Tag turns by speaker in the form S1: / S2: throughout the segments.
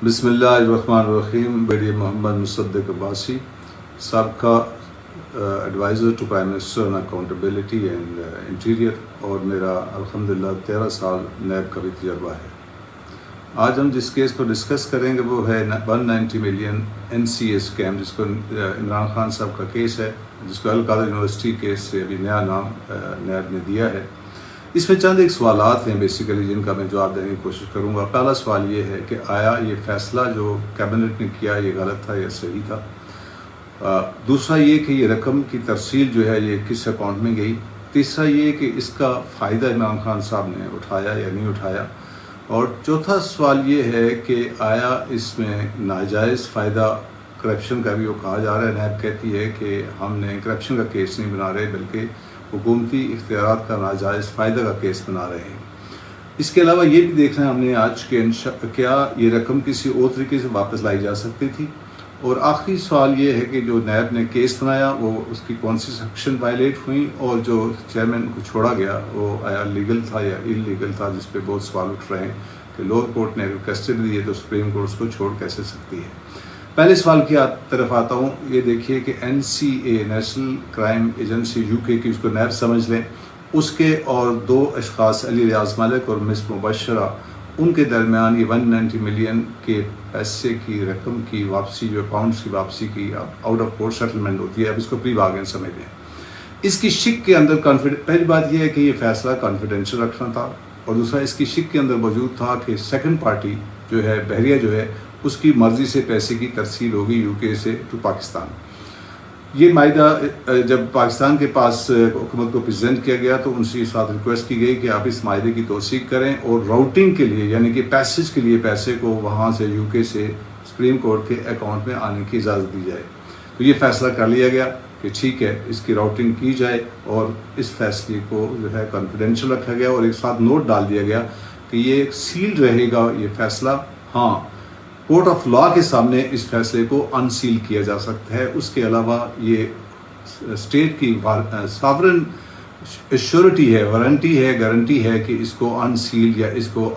S1: بسم اللہ الرحمن الرحیم. بڑی محمد مصدق عباسی, سابقہ adviser to prime minister on accountability and interior, اور میرا الحمدللہ 13 سال نیب کا بھی تجربہ ہے. آج ہم جس کیس کو ڈسکس کریں گے وہ ہے 190 ملین NCA اسکیم, جس کو عمران خان صاحب کا کیس ہے, جس کو القادر یونیورسٹی کیس سے ابھی نیا نام نیب نے دیا ہے. اس میں چند ایک سوالات ہیں بیسیکلی جن کا میں جواب دینے کی کوشش کروں گا. پہلا سوال یہ ہے کہ آیا یہ فیصلہ جو کیبنٹ نے کیا یہ غلط تھا یا صحیح تھا؟ دوسرا یہ کہ یہ رقم کی ترسیل جو ہے یہ کس اکاؤنٹ میں گئی؟ تیسرا یہ کہ اس کا فائدہ عمران خان صاحب نے اٹھایا یا نہیں اٹھایا؟ اور چوتھا سوال یہ ہے کہ آیا اس میں ناجائز فائدہ کرپشن کا بھی وہ کہا جا رہا ہے. نیب کہتی ہے کہ ہم نے کرپشن کا کیس نہیں بنا رہے بلکہ حکومتی اختیارات کا ناجائز فائدہ کا کیس بنا رہے ہیں. اس کے علاوہ یہ بھی دیکھنا ہے ہم نے آج کے کیا یہ رقم کسی اور طریقے سے واپس لائی جا سکتی تھی. اور آخری سوال یہ ہے کہ جو نیب نے کیس بنایا وہ اس کی کون سی سیکشن وائلیٹ ہوئیں, اور جو چیئرمین کو چھوڑا گیا وہ آیا لیگل تھا یا ان لیگل تھا, جس پہ بہت سوال اٹھ رہے ہیں کہ لوور کورٹ نے اگر کسٹڈی دی ہے تو سپریم کورٹ اس کو چھوڑ کیسے سکتی ہے. پہلے سوال کی طرف آتا ہوں. یہ دیکھیے کہ NCA national crime agency UK کی, اس کو نیب سمجھ لیں, اس کے اور دو اشخاص علی ریاض ملک اور مس مبشرہ, ان کے درمیان یہ 190 ملین کے پیسے کی رقم کی واپسی, جو اکاؤنٹس کی واپسی کی آؤٹ آف کورٹ سیٹلمنٹ ہوتی ہے, اب اس کو پری بارگین سمجھ لیں. اس کی شک کے اندر پہلی بات یہ ہے کہ یہ فیصلہ کانفیڈینشیل رکھنا تھا, اور دوسرا اس کی شک کے اندر موجود تھا کہ سیکنڈ پارٹی جو ہے بحریہ جو ہے اس کی مرضی سے پیسے کی ترسیل ہوگی UK سے ٹو پاکستان. یہ معاہدہ جب پاکستان کے پاس حکومت کو پریزنٹ کیا گیا تو ان سے ساتھ ریکویسٹ کی گئی کہ آپ اس معاہدے کی توثیق کریں اور راؤٹنگ کے لیے یعنی کہ پیسج کے لیے پیسے کو وہاں سے UK سے سپریم کورٹ کے اکاؤنٹ میں آنے کی اجازت دی جائے. تو یہ فیصلہ کر لیا گیا کہ ٹھیک ہے اس کی راؤٹنگ کی جائے, اور اس فیصلے کو جو ہے کانفیڈینشیل رکھا گیا, اور ایک ساتھ نوٹ ڈال دیا گیا کہ یہ سیلڈ رہے گا یہ فیصلہ. ہاں, کورٹ آف لا کے سامنے اس فیصلے کو انسیل کیا جا سکتا ہے. اس کے علاوہ یہ اسٹیٹ کی ساورن ایشورٹی ہے, وارنٹی ہے, گارنٹی ہے کہ اس کو انسیل یا اس کو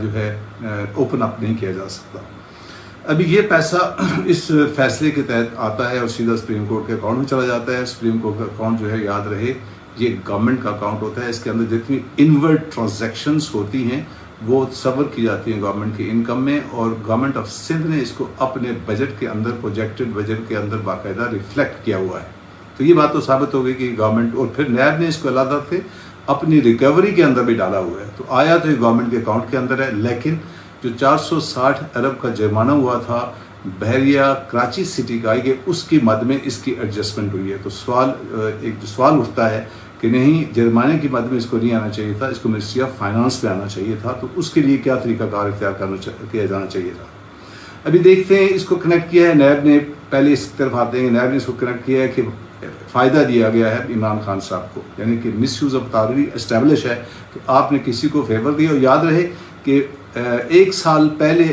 S1: جو ہے اوپن اپ نہیں کیا جا سکتا. ابھی یہ پیسہ اس فیصلے کے تحت آتا ہے اور سیدھا سپریم کورٹ کے اکاؤنٹ میں چلا جاتا ہے. سپریم کورٹ کا اکاؤنٹ جو ہے یاد رہے یہ گورنمنٹ کا اکاؤنٹ ہوتا ہے. اس کے اندر جتنی انورڈ ٹرانزیکشنز ہوتی ہیں وہ تصور کی جاتی ہیں گورنمنٹ کی انکم میں, اور گورنمنٹ آف سندھ نے اس کو اپنے بجٹ کے اندر پروجیکٹڈ بجٹ کے اندر باقاعدہ ریفلیکٹ کیا ہوا ہے. تو یہ بات تو ثابت ہو گئی کہ گورنمنٹ, اور پھر نیب نے اس کو علیحدہ سے اپنی ریکوری کے اندر بھی ڈالا ہوا ہے. تو آیا تو یہ گورنمنٹ کے اکاؤنٹ کے اندر ہے, لیکن جو 460 ارب کا جرمانہ ہوا تھا بحریہ کراچی سٹی کا, کہ اس کی مد میں اس کی ایڈجسٹمنٹ ہوئی ہے. تو ایک جو سوال اٹھتا ہے کہ نہیں, جرمانے کی مد میں اس کو نہیں آنا چاہیے تھا, اس کو منسٹری آف فائنانس میں آنا چاہیے تھا. تو اس کے لیے کیا طریقہ کار اختیار کیا جانا چاہیے تھا. ابھی دیکھتے ہیں اس کو کنیکٹ کیا ہے نیب نے. پہلے اس کی طرف آتے ہیں. نیب نے اس کو کنیکٹ کیا ہے کہ فائدہ دیا گیا ہے عمران خان صاحب کو, یعنی کہ مس یوز آف اتھارٹی اسٹیبلش ہے کہ آپ نے کسی کو فیور دیا. اور یاد رہے کہ 1 سال پہلے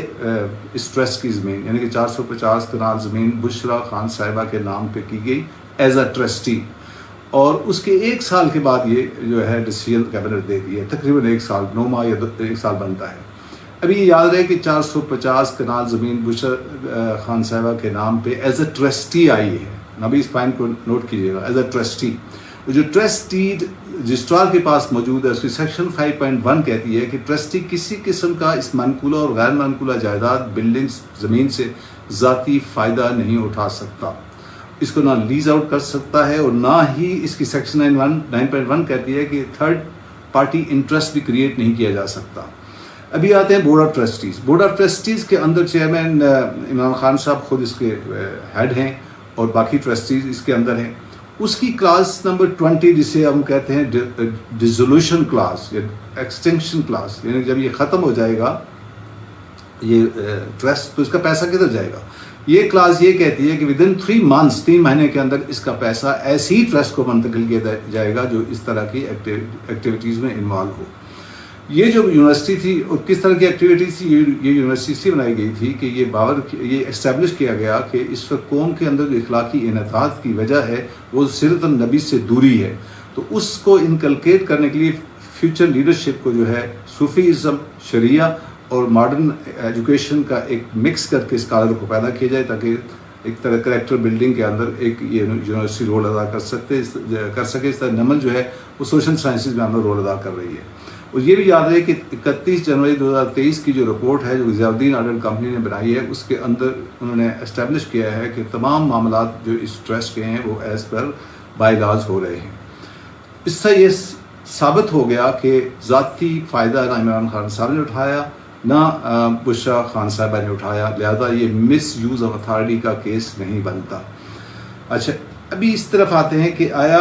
S1: اس ٹرسٹ کی زمین یعنی کہ 450 کنال زمین بشرا خان صاحبہ کے نام پہ کی گئی ایز اے ٹرسٹی, اور اس کے 1 سال کے بعد یہ جو ہے ڈیسیژن کیبنٹ دے دی ہے. تقریباً 1 سال 9 ماہ یا 1 سال بنتا ہے. ابھی یہ یاد رہے کہ 450 کنال زمین بشرا خان صاحبہ کے نام پہ ایز اے ٹرسٹی آئی ہے. ابھی اس پوائنٹ کو نوٹ کیجیے گا, ایز اے ٹرسٹی. جو ٹرسٹی رجسٹرار کے پاس موجود ہے اس کی سیکشن 5.1 کہتی ہے کہ ٹرسٹی کسی قسم کا اس منقولہ اور غیر منقولہ جائیداد بلڈنگ زمین سے ذاتی فائدہ نہیں اٹھا سکتا. اس کو نہ لیز آؤٹ کر سکتا ہے, اور نہ ہی اس کی سیکشن 9.1 کہتی ہے کہ تھرڈ پارٹی انٹرسٹ بھی کریٹ نہیں کیا جا سکتا. ابھی آتے ہیں board of trustees. Board of trustees کے اندر چیئرمین عمران خان صاحب خود اس کے ہیڈ ہیں, اور باقی ٹرسٹیز اس کے اندر ہیں. اس کی کلاس نمبر 20 جسے ہم کہتے ہیں ڈیزولوشن کلاس یا ایکسٹینکشن کلاس, یعنی جب یہ ختم ہو جائے گا یہ ٹرسٹ تو اس کا پیسہ کدھر جائے گا. یہ کلاس یہ کہتی ہے کہ ودن 3 months 3 مہینے کے اندر اس کا پیسہ ایسی ہی ٹرسٹ کو منتقل کیا جائے گا جو اس طرح کی ایکٹیویٹیز میں انوالو ہو. یہ جو یونیورسٹی تھی اور کس طرح کی ایکٹیویٹیز تھی, یہ یونیورسٹی سے بنائی گئی تھی کہ یہ اسٹیبلش کیا گیا کہ اس وقت قوم کے اندر جو اخلاقی انحطاط کی وجہ ہے وہ سیرت النبی سے دوری ہے. تو اس کو انکلکیٹ کرنے کے لیے فیوچر لیڈرشپ کو جو ہے صوفیزم, شریعہ اور ماڈرن ایجوکیشن کا ایک مکس کر کے اسکالر کو پیدا کیا جائے تاکہ ایک طرح کریکٹر بلڈنگ کے اندر ایک یونیورسٹی رول ادا کر سکے. اس طرح نمل جو ہے وہ سوشل سائنسز میں اندر رول ادا کر رہی ہے. اور یہ بھی یاد رہے کہ 31 جنوری 2023 کی جو رپورٹ ہے جو ضیاء الدین آڈٹ کمپنی نے بنائی ہے اس کے اندر انہوں نے اسٹیبلش کیا ہے کہ تمام معاملات جو اس ٹرسٹ کے ہیں وہ ایز پر بائی لاز ہو رہے ہیں. اس سے یہ ثابت ہو گیا کہ ذاتی فائدہ نہ عمران خان صاحب نے اٹھایا نہ بشرا خان صاحبہ نے اٹھایا, لہذا یہ مس یوز آف اتھارٹی کا کیس نہیں بنتا. اچھا, ابھی اس طرف آتے ہیں کہ آیا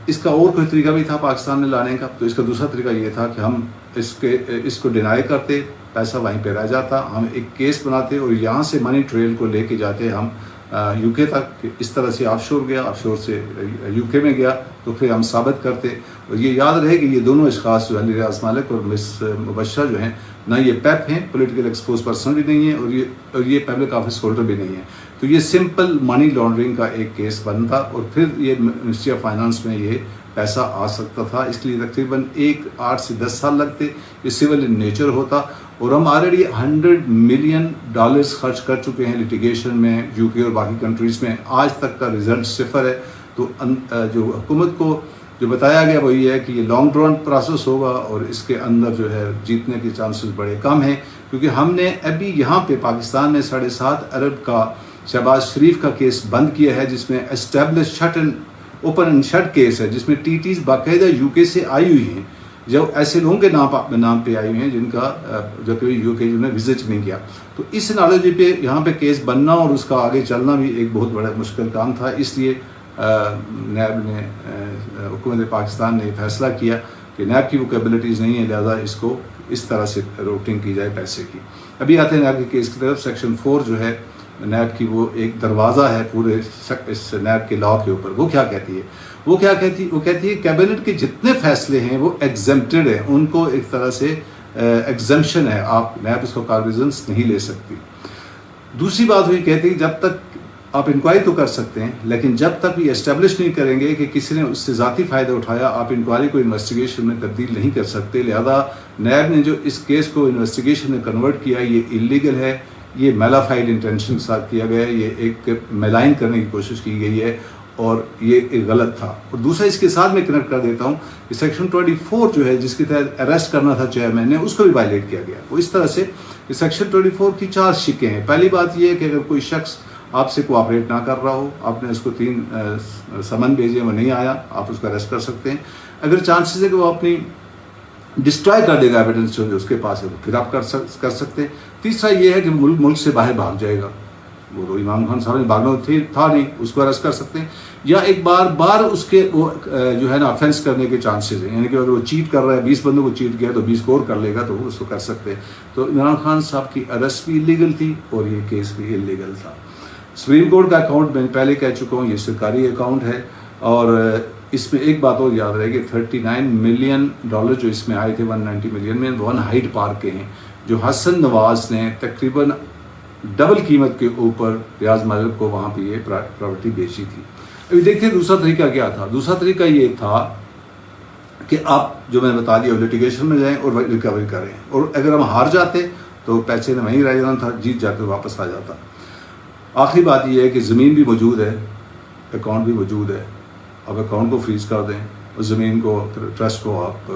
S1: اس کا اور کوئی طریقہ بھی تھا پاکستان میں لانے کا. تو اس کا دوسرا طریقہ یہ تھا کہ ہم اس کو ڈینائی کرتے, پیسہ وہیں پہ رہ جاتا, ہم ایک کیس بناتے اور یہاں سے منی ٹریل کو لے کے جاتے ہم یو کے تک. اس طرح سے آف شور گیا, آف شور سے یو کے میں گیا, تو پھر ہم ثابت کرتے. اور یہ یاد رہے کہ یہ دونوں اشخاص جو علی ریاض مالک اور مس مبشرہ جو ہیں, نہ یہ پیپ ہیں, پولیٹیکل ایکسپوز پرسن بھی نہیں ہیں, اور یہ پبلک آفس ہولڈر بھی نہیں ہیں. تو یہ سمپل منی لانڈرنگ کا ایک کیس بنتا اور پھر یہ منسٹری آف فائنانس میں یہ پیسہ آ سکتا تھا. اس کے لیے تقریباً 8 سے 10 سال لگتے. یہ سول ان نیچر ہوتا, اور ہم آلریڈی $100 ملین خرچ کر چکے ہیں لیٹیگیشن میں یو کے اور باقی کنٹریز میں. آج تک کا رزلٹ 0 ہے. تو جو حکومت کو جو بتایا گیا وہ یہ ہے کہ یہ لانگ ڈرون پروسیس ہوگا اور اس کے اندر جو ہے جیتنے کے چانسز بڑے کم ہیں, کیونکہ ہم نے ابھی یہاں پہ پاکستان میں 7.5 ارب کا شہباز شریف کا کیس بند کیا ہے, جس میں establish shut and open and shut case ہے, جس میں ٹی ٹیز باقاعدہ یو کے سے آئی ہوئی ہیں, جو ایسے لوگوں کے نام پہ آئی ہوئی ہیں جن کا جو کہ یو کے نے وزٹ نہیں کیا. تو اس نالوجی پہ یہاں پہ کیس بننا اور اس کا آگے چلنا بھی ایک بہت بڑا مشکل کام تھا. اس لیے نیب نے حکومت پاکستان نے فیصلہ کیا کہ نیب کی وہ کیپبلٹیز نہیں ہے, لہذا اس کو اس طرح سے روٹنگ کی جائے پیسے کی. ابھی آتے ہیں نیب کے کیس کی طرف. سیکشن 4 جو ہے نیب کی وہ ایک دروازہ ہے پورے اس نیب کے لا کے اوپر. وہ کیا کہتی ہے؟ وہ کہتی ہے کیبنٹ کے جتنے فیصلے ہیں وہ ایگزمپٹڈ ہیں, ان کو ایک طرح سے ایگزمپشن ہے, آپ نیب اس کو کاغذنس نہیں لے سکتی. دوسری بات وہ یہ کہتی ہے جب تک آپ انکوائری تو کر سکتے ہیں, لیکن جب تک یہ اسٹیبلش نہیں کریں گے کہ کسی نے اس سے ذاتی فائدہ اٹھایا, آپ انکوائری کو انویسٹیگیشن میں تبدیل نہیں کر سکتے. لہذا نیب نے جو اس کیس کو انویسٹیگیشن میں کنورٹ کیا یہ انلیگل ہے, یہ میلافائڈ انٹینشن کے ساتھ کیا گیا ہے, یہ ایک میلائن کرنے کی کوشش کی گئی ہے اور یہ ایک غلط تھا. اور دوسرا اس کے ساتھ میں کنیکٹ کر دیتا ہوں کہ سیکشن 24 جو ہے جس کے تحت اریسٹ کرنا تھا چیئرمین نے, اس کو بھی وائلیٹ کیا گیا. وہ اس طرح سے کہ سیکشن 24 کی 4 شکیں ہیں. پہلی بات یہ ہے کہ اگر کوئی شخص آپ سے کوآپریٹ نہ کر رہا ہو, آپ نے اس کو 3 سمن بھیجے وہ نہیں آیا, آپ اس کو اریسٹ کر سکتے ہیں. اگر چانسز ہے کہ وہ اپنی ڈسٹرائے کر دے گا ایویڈنس جو اس کے پاس ہے تو پھر آپ کر سکتے ہیں. تیسرا یہ ہے کہ ملک سے باہر بھاگ جائے گا, وہ تو عمران خان صاحب نے بھاگنا تھا نہیں, اس کو اریسٹ کر سکتے ہیں. یا ایک بار اس کے وہ جو ہے نا افینس کرنے کے چانسز ہیں, یعنی کہ اگر وہ چیٹ کر رہا ہے 20 بندوں کو چیٹ کیا تو 20 کو اور کر لے گا تو وہ اس کو کر سکتے ہیں. تو عمران خان صاحب کی اریسٹ بھی انلیگل تھی اور یہ کیس بھی انلیگل تھا. سپریم کورٹ کا اکاؤنٹ میں پہلے کہہ چکا ہوں یہ سرکاری اکاؤنٹ ہے, اور اس میں ایک بات اور یاد رہے کہ $39 ملین جو اس میں آئے تھے 190 ملین میں وہ ہائیڈ پارک کے ہیں, جو حسن نواز نے تقریباً ڈبل قیمت کے اوپر ریاض مالک کو وہاں پہ یہ پراپرٹی بیچی تھی. ابھی دیکھتے ہیں دوسرا طریقہ کیا تھا. دوسرا طریقہ یہ تھا کہ آپ جو میں نے بتا دیا لیٹیگیشن میں جائیں اور ریکوری کریں, اور اگر ہم ہار جاتے تو پیسے نے وہیں رہ جانا تھا, جیت جا کے واپس آ جاتا. آخری بات یہ ہے کہ زمین بھی موجود ہے, اکاؤنٹ بھی موجود ہے. اب اکاؤنٹ کو فریز کر دیں اور زمین کو ٹرسٹ کو آپ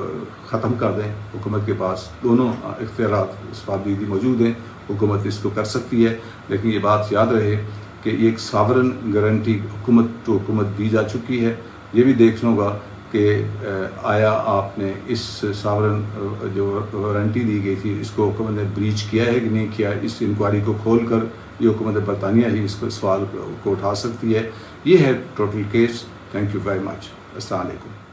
S1: ختم کر دیں. حکومت کے پاس دونوں اختیارات اس پابندی موجود ہیں, حکومت اس کو کر سکتی ہے. لیکن یہ بات یاد رہے کہ یہ ایک ساورن گارنٹی حکومت دی جا چکی ہے. یہ بھی دیکھنا ہوگا کہ آیا آپ نے اس ساورن جو وارنٹی دی گئی تھی اس کو حکومت نے بریچ کیا ہے کہ نہیں کیا. اس انکوائری کو کھول کر یہ حکومت برطانیہ ہی اس کو سوال کو اٹھا سکتی ہے. یہ ہے total case. Thank you very much. السلام علیکم.